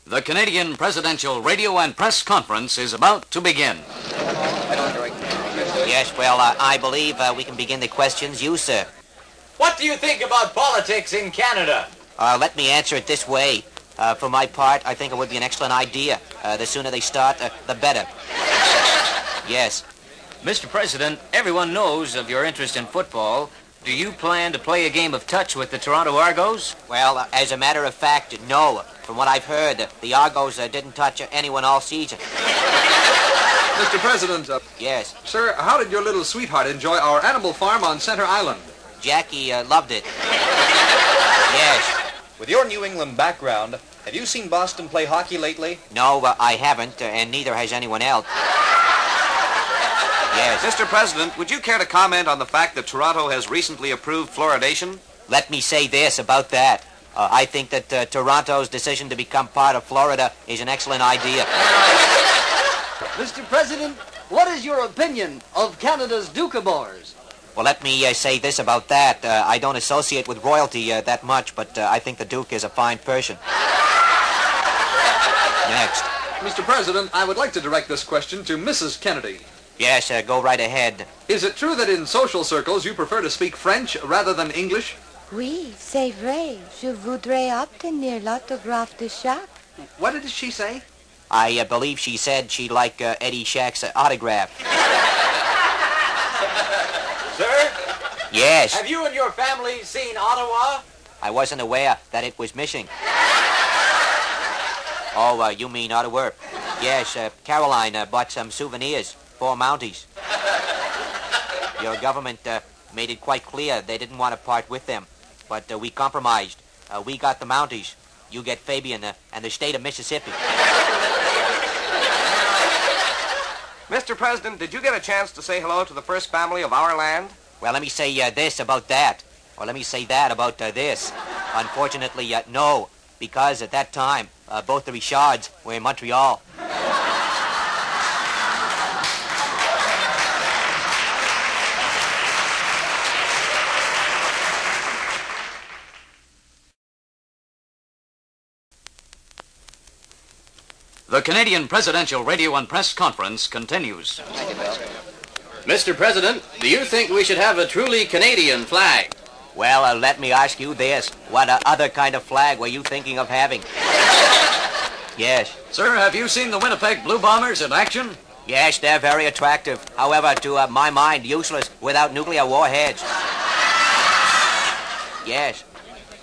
The Canadian Presidential Radio and Press Conference is about to begin. Yes, well, I believe we can begin the questions. You, sir. What do you think about politics in Canada? Let me answer it this way. For my part, I think it would be an excellent idea. The sooner they start, the better. Yes. Mr. President, everyone knows of your interest in football. Do you plan to play a game of touch with the Toronto Argos? Well, as a matter of fact, no. From what I've heard, the Argos didn't touch anyone all season. Mr. President. Yes. Sir, how did your little sweetheart enjoy our animal farm on Center Island? Jackie loved it. Yes. With your New England background, have you seen Boston play hockey lately? No, I haven't, and neither has anyone else. Yes. Mr. President, would you care to comment on the fact that Toronto has recently approved fluoridation? Let me say this about that. I think that Toronto's decision to become part of Florida is an excellent idea. Mr. President, what is your opinion of Canada's Doukhobors? Well, let me say this about that. I don't associate with royalty that much, but I think the Duke is a fine person. Next. Mr. President, I would like to direct this question to Mrs. Kennedy. Yes, go right ahead. Is it true that in social circles you prefer to speak French rather than English? Oui, c'est vrai. Je voudrais obtenir l'autographe de Jacques. What did she say? I believe she said she'd like Eddie Shack's autograph. Sir? Yes. Have you and your family seen Ottawa? I wasn't aware that it was missing. Oh, you mean Ottawa? Yes, Caroline bought some souvenirs. 4 Mounties. Your government made it quite clear they didn't want to part with them. But we compromised. We got the Mounties. You get Fabian and the state of Mississippi. Mr. President, did you get a chance to say hello to the first family of our land? Well, let me say this about that. Or let me say that about this. Unfortunately, no. Because at that time, both the Richards were in Montreal. The Canadian Presidential Radio and Press Conference continues. Mr. President, do you think we should have a truly Canadian flag? Well, let me ask you this. What other kind of flag were you thinking of having? Yes. Sir, have you seen the Winnipeg Blue Bombers in action? Yes, they're very attractive. However, to my mind, useless without nuclear warheads. Yes.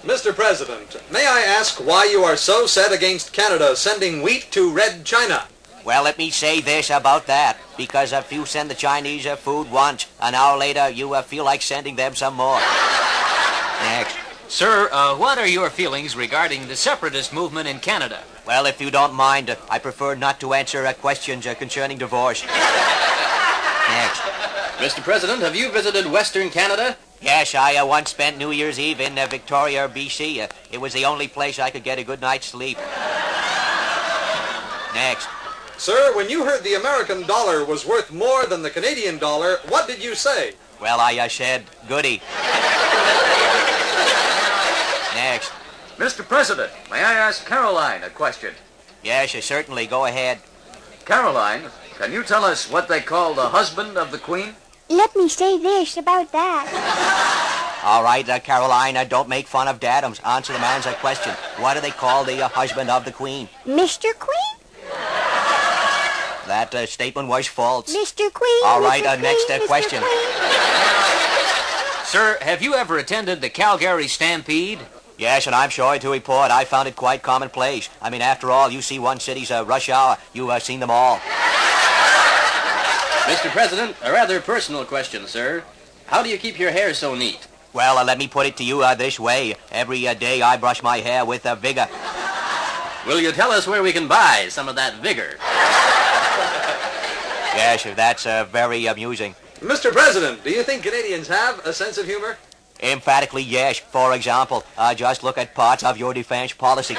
Mr. President, may I ask why you are so set against Canada sending wheat to Red China? Well, let me say this about that. Because if you send the Chinese food once, an hour later you feel like sending them some more. Next. Sir, what are your feelings regarding the separatist movement in Canada? Well, if you don't mind, I prefer not to answer questions concerning divorce. Next. Mr. President, have you visited Western Canada? Yes, I once spent New Year's Eve in Victoria, BC. It was the only place I could get a good night's sleep. Next. Sir, when you heard the American dollar was worth more than the Canadian dollar, what did you say? Well, I said, goody. Next. Mr. President, may I ask Caroline a question? Yes, certainly. Go ahead. Caroline, can you tell us what they call the husband of the Queen? Let me say this about that. All right, Caroline, don't make fun of Dadams. Answer the man's question. What do they call the husband of the Queen? Mr. Queen? That statement was false. Mr. Queen. All right, Mr. next Queen, question. Sir, have you ever attended the Calgary Stampede? Yes, and I'm sorry to report I found it quite commonplace. I mean, after all, you see one city's rush hour. You've seen them all. Mr. President, a rather personal question, sir. How do you keep your hair so neat? Well, let me put it to you this way. Every day I brush my hair with vigor. Will you tell us where we can buy some of that vigor? Yes, that's very amusing. Mr. President, do you think Canadians have a sense of humor? Emphatically, yes. For example, just look at parts of your defense policy.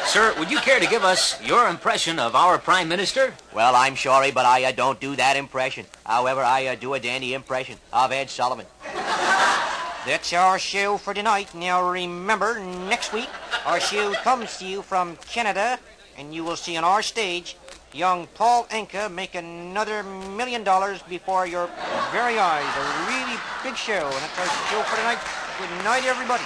Sir, would you care to give us your impression of our Prime Minister? Well, I'm sorry, but I don't do that impression. However, I do a dandy impression of Ed Sullivan. That's our show for tonight. Now remember, next week, our show comes to you from Canada, and you will see on our stage young Paul Anka make another $1 million before your very eyes. A really big show, and that's our show for tonight. Good night, everybody.